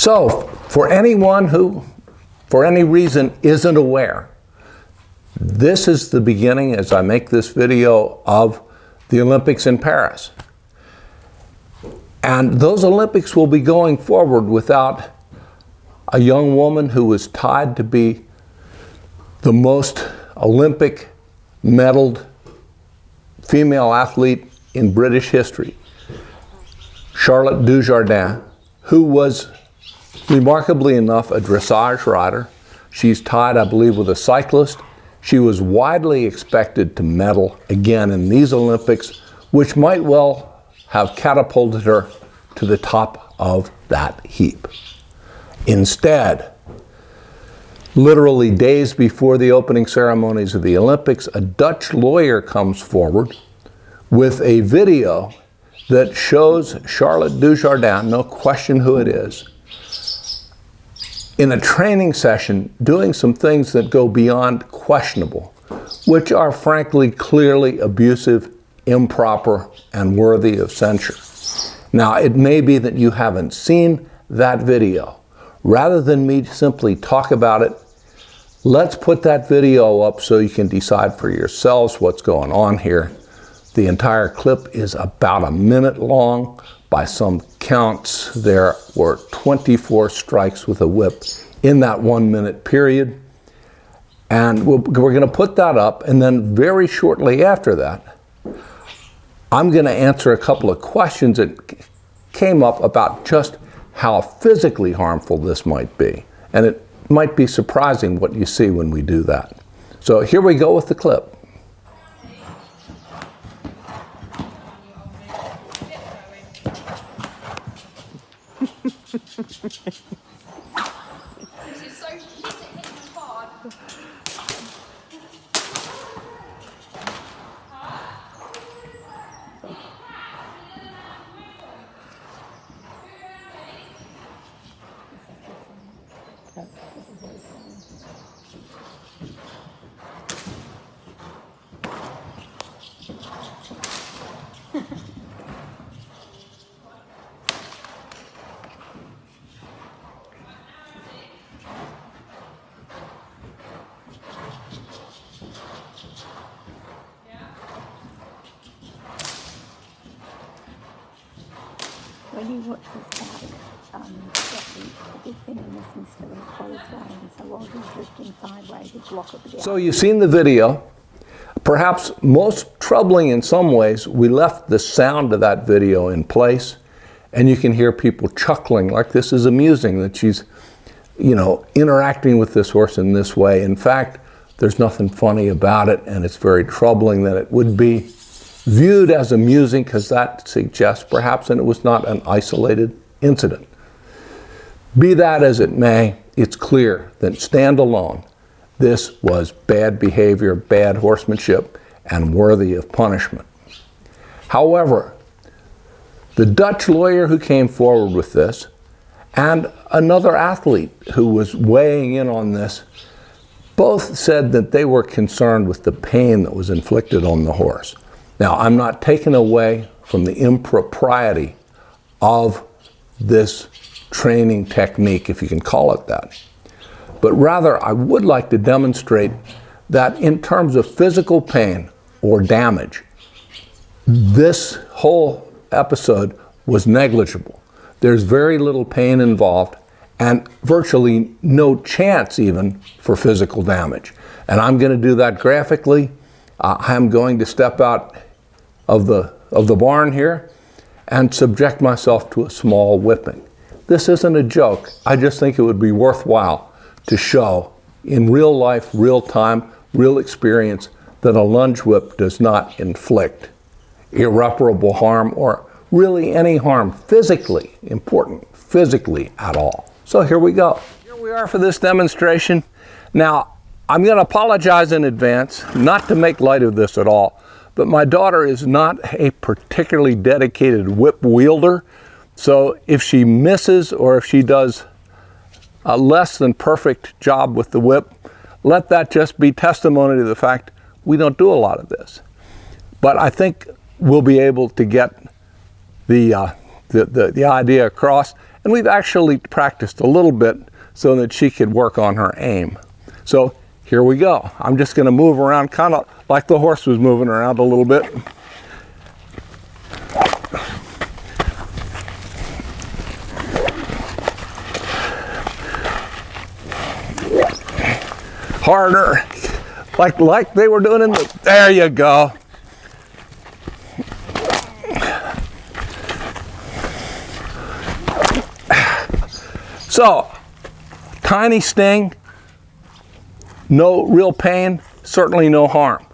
So, for anyone who, for any reason, isn't aware, this is the beginning, as I make this video, of the Olympics in Paris. And those Olympics will be going forward without a young woman who was tied to be the most Olympic medaled female athlete in British history, Charlotte Dujardin, who was remarkably enough a dressage rider. She's tied, I believe, with a cyclist. She was widely expected to medal again in these Olympics, which might well have catapulted her to the top of that heap. Instead, literally days before the opening ceremonies of the Olympics, a Dutch lawyer comes forward with a video that shows Charlotte Dujardin, no question who it is, in a training session doing some things that go beyond questionable, which are frankly clearly abusive, improper, and worthy of censure. Now, it may be that you haven't seen that video. Rather than me simply talk about it, let's put that video up so you can decide for yourselves what's going on here. The entire clip is about a minute long. By some counts, there were 24 strikes with a whip in that 1 minute period. And we're going to put that up, and then very shortly after that, I'm going to answer a couple of questions that came up about just how physically harmful this might be. And it might be surprising what you see when we do that. So here we go with the clip. When you watch this back, the big thing in this instead of closed lane, so while he's drifting sideways, you block it with the So you've seen the video. Perhaps most troubling in some ways, we left the sound of that video in place, and you can hear people chuckling like this is amusing that she's, interacting with this horse in this way. In fact, there's nothing funny about it, and it's very troubling that it would be viewed as amusing, because that suggests perhaps that it was not an isolated incident. Be that as it may, it's clear that standalone, this was bad behavior, bad horsemanship, and worthy of punishment. However, the Dutch lawyer who came forward with this and another athlete who was weighing in on this both said that they were concerned with the pain that was inflicted on the horse. Now, I'm not taking away from the impropriety of this training technique, if you can call it that. But rather, I would like to demonstrate that in terms of physical pain or damage, this whole episode was negligible. There's very little pain involved and virtually no chance even for physical damage. And I'm going to do that graphically. I'm going to step out of the barn here and subject myself to a small whipping. This isn't a joke. I just think it would be worthwhile to show in real life, real time, real experience that a lunge whip does not inflict irreparable harm or really any harm physically, important, physically at all. So here we go. Here we are for this demonstration. Now, I'm going to apologize in advance, not to make light of this at all, but my daughter is not a particularly dedicated whip wielder. So if she misses or if she does a less than perfect job with the whip, let that just be testimony to the fact we don't do a lot of this. But I think we'll be able to get the idea across. and we've actually practiced a little bit so that she could work on her aim. So here we go. I'm just going to move around kind of like the horse was moving around a little bit. Harder, like they were doing in the, there you go. So, tiny sting, no real pain, certainly no harm.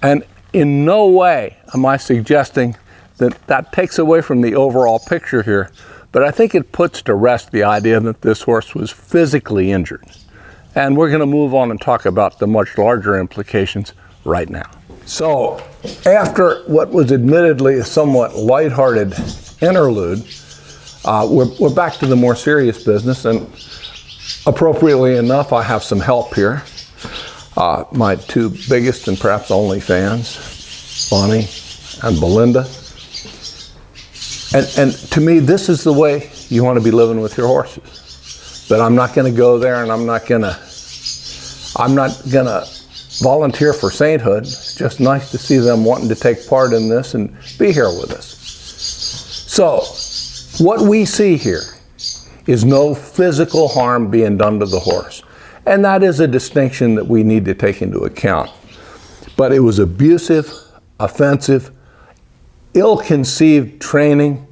And in no way am I suggesting that that takes away from the overall picture here, but I think it puts to rest the idea that this horse was physically injured. And we're going to move on and talk about the much larger implications right now. So, after what was admittedly a somewhat lighthearted interlude, we're back to the more serious business, and appropriately enough, I have some help here. My two biggest and perhaps only fans, Bonnie and Belinda. And to me, this is the way you want to be living with your horses. But I'm not going to go there, and I'm not going to volunteer for sainthood. It's just nice to see them wanting to take part in this and be here with us. So, what we see here is no physical harm being done to the horse. And that is a distinction that we need to take into account. But it was abusive, offensive, ill-conceived training,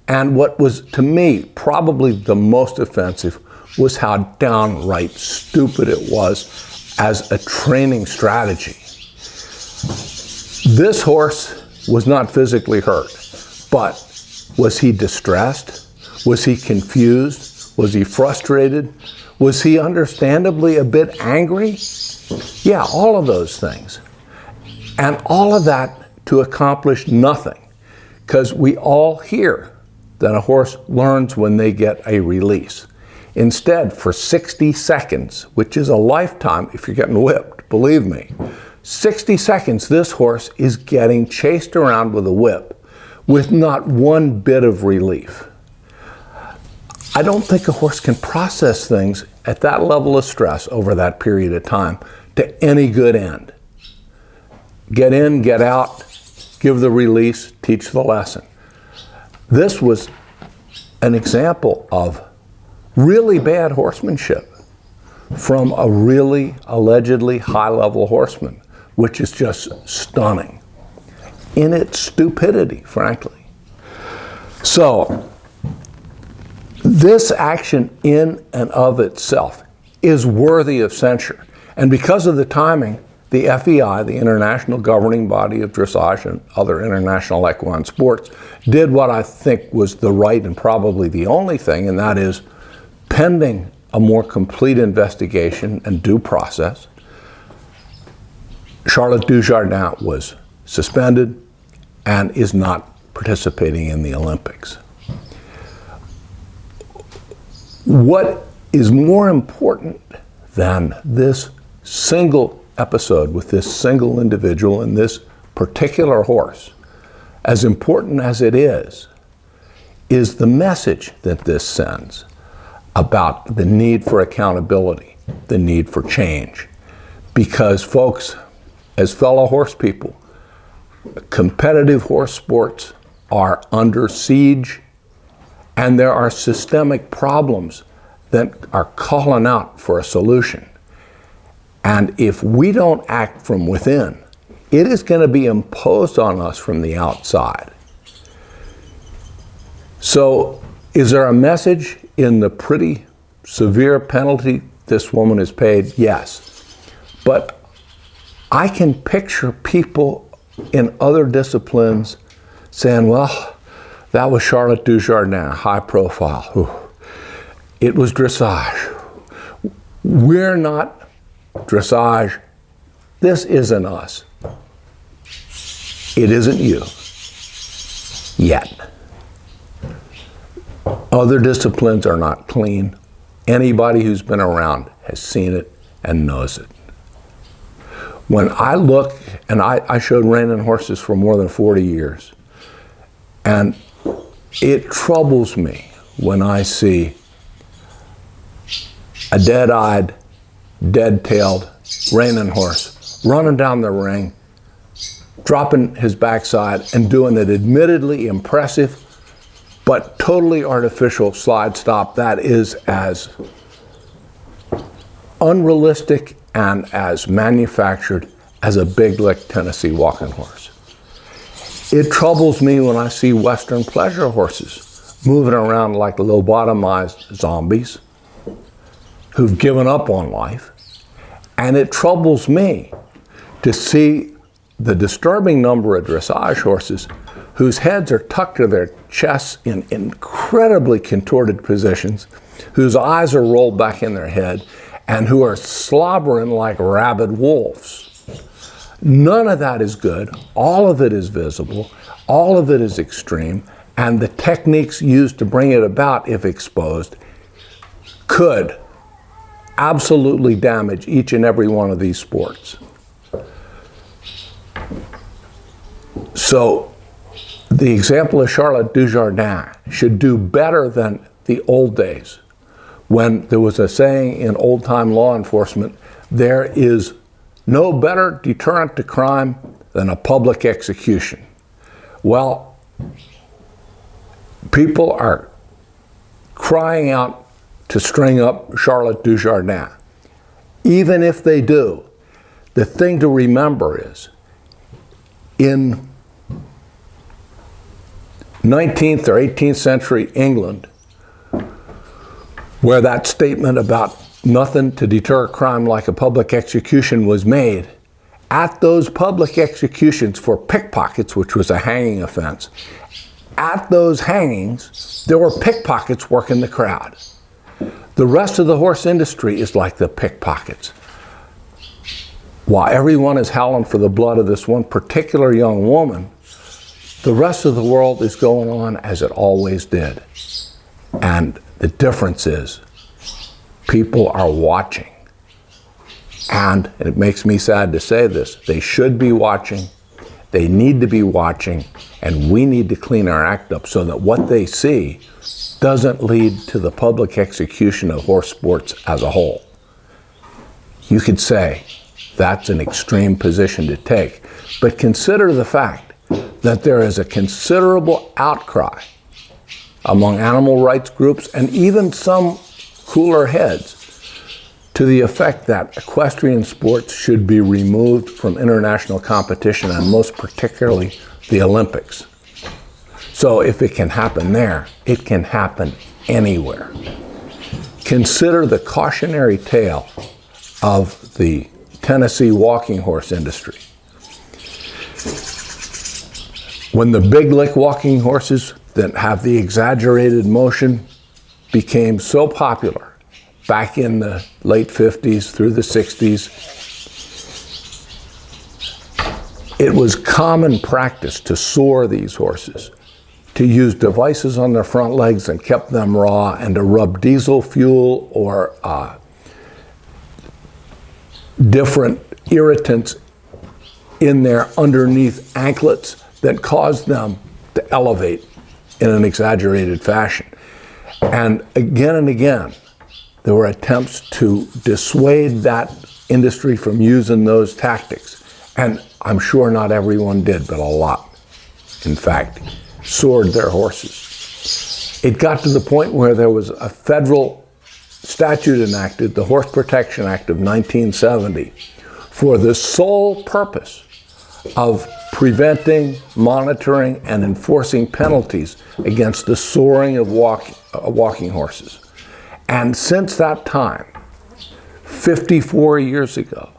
and what was, to me, probably the most offensive was how downright stupid it was as a training strategy. This horse was not physically hurt, but was he distressed? Was he confused? Was he frustrated? Was he understandably a bit angry? Yeah, all of those things. And all of that to accomplish nothing, because we all hear that a horse learns when they get a release. Instead, for 60 seconds, which is a lifetime if you're getting whipped, believe me, 60 seconds this horse is getting chased around with a whip with not one bit of relief. I don't think a horse can process things at that level of stress over that period of time to any good end. Get in, get out, give the release, teach the lesson. This was an example of really bad horsemanship from a really allegedly high-level horseman, which is just stunning in its stupidity, frankly. So, this action in and of itself is worthy of censure. And because of the timing, the FEI, the International Governing Body of Dressage and other international equine sports, did what I think was the right and probably the only thing, and that is, pending a more complete investigation and due process, Charlotte Dujardin was suspended and is not participating in the Olympics. What is more important than this single episode with this single individual and this particular horse, as important as it is the message that this sends about the need for accountability, the need for change. Because folks, as fellow horse people, competitive horse sports are under siege, and there are systemic problems that are calling out for a solution. And if we don't act from within, it is going to be imposed on us from the outside. So, is there a message in the pretty severe penalty this woman is paid? Yes. But I can picture people in other disciplines saying, well, that was Charlotte Dujardin, high profile. Ooh. It was dressage. We're not dressage. This isn't us. It isn't you. Yet. Other disciplines are not clean. Anybody who's been around has seen it and knows it. When I look, and I showed reining horses for more than 40 years, and it troubles me when I see a dead-eyed, dead-tailed reining horse running down the ring, dropping his backside and doing an admittedly impressive but totally artificial slide stop that is as unrealistic and as manufactured as a big lick Tennessee walking horse. It troubles me when I see Western pleasure horses moving around like lobotomized zombies who've given up on life. And it troubles me to see the disturbing number of dressage horses whose heads are tucked to their chests in incredibly contorted positions, whose eyes are rolled back in their head, and who are slobbering like rabid wolves. None of that is good. All of it is visible. All of it is extreme. And the techniques used to bring it about, if exposed, could absolutely damage each and every one of these sports. So the example of Charlotte Dujardin should do better than the old days, when there was a saying in old-time law enforcement, there is no better deterrent to crime than a public execution. Well, people are crying out to string up Charlotte Dujardin. Even if they do, the thing to remember is, in 19th or 18th century England, where that statement about nothing to deter crime like a public execution was made, at those public executions for pickpockets, which was a hanging offense, at those hangings, there were pickpockets working the crowd. The rest of the horse industry is like the pickpockets. While everyone is howling for the blood of this one particular young woman, the rest of the world is going on as it always did. And the difference is, people are watching. And it makes me sad to say this, they should be watching, they need to be watching, and we need to clean our act up so that what they see doesn't lead to the public execution of horse sports as a whole. You could say that's an extreme position to take, but consider the fact that there is a considerable outcry among animal rights groups and even some cooler heads to the effect that equestrian sports should be removed from international competition, and most particularly the Olympics. So if it can happen there, it can happen anywhere. Consider the cautionary tale of the Tennessee walking horse industry. When the big lick walking horses that have the exaggerated motion became so popular back in the late 50s through the 60s, it was common practice to soar these horses, to use devices on their front legs and keep them raw, and to rub diesel fuel or different irritants in their underneath anklets that caused them to elevate in an exaggerated fashion. And again, there were attempts to dissuade that industry from using those tactics. And I'm sure not everyone did, but a lot, in fact, soared their horses. It got to the point where there was a federal statute enacted, the Horse Protection Act of 1970, for the sole purpose of preventing, monitoring, and enforcing penalties against the soaring of walking horses. And since that time, 54 years ago,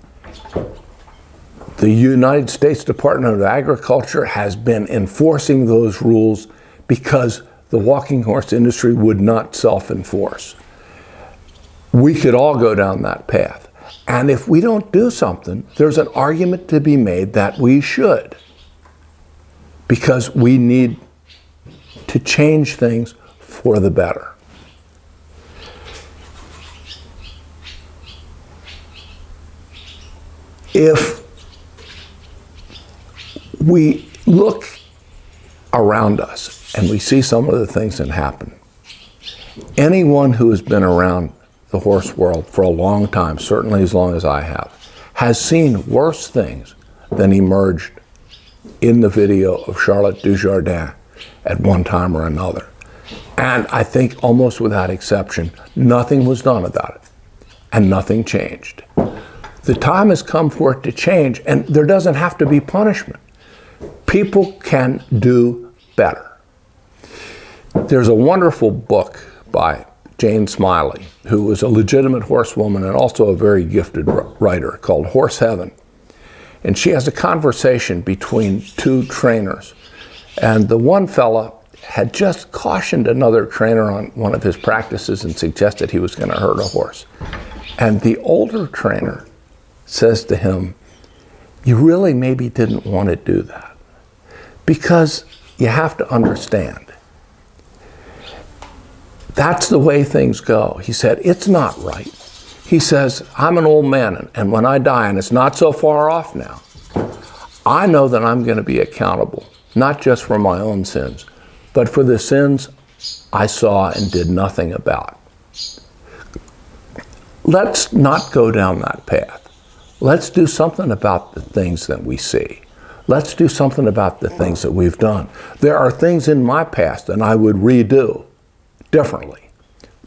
the United States Department of Agriculture has been enforcing those rules because the walking horse industry would not self-enforce. We could all go down that path. And if we don't do something, there's an argument to be made that we should, because we need to change things for the better. If we look around us and we see some of the things that happen, Anyone who has been around the horse world for a long time, certainly as long as I have, has seen worse things than emerged in the video of Charlotte Dujardin at one time or another. And I think almost without exception, nothing was done about it and nothing changed. The time has come for it to change, and there doesn't have to be punishment. People can do better. There's a wonderful book by Jane Smiley, who was a legitimate horsewoman and also a very gifted writer, called Horse Heaven. And she has a conversation between two trainers. And the one fella had just cautioned another trainer on one of his practices and suggested he was going to hurt a horse. And the older trainer says to him, "You really maybe didn't want to do that, because you have to understand, that's the way things go." He said, "It's not right." He says, "I'm an old man, and when I die, and it's not so far off now, I know that I'm going to be accountable, not just for my own sins, but for the sins I saw and did nothing about." Let's not go down that path. Let's do something about the things that we see. Let's do something about the things that we've done. There are things in my past that I would redo differently.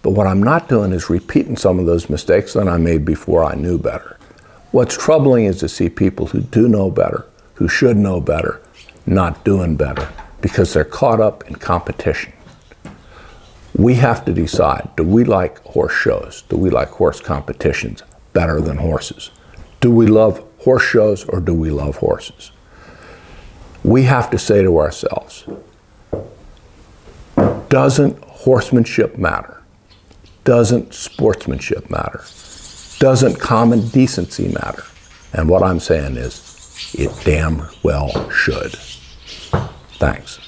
But what I'm not doing is repeating some of those mistakes that I made before I knew better. What's troubling is to see people who do know better, who should know better, not doing better because they're caught up in competition. We have to decide, do we like horse shows? Do we like horse competitions better than horses? Do we love horse shows or do we love horses? We have to say to ourselves, doesn't horsemanship matter? Doesn't sportsmanship matter? Doesn't common decency matter? And what I'm saying is, it damn well should. Thanks.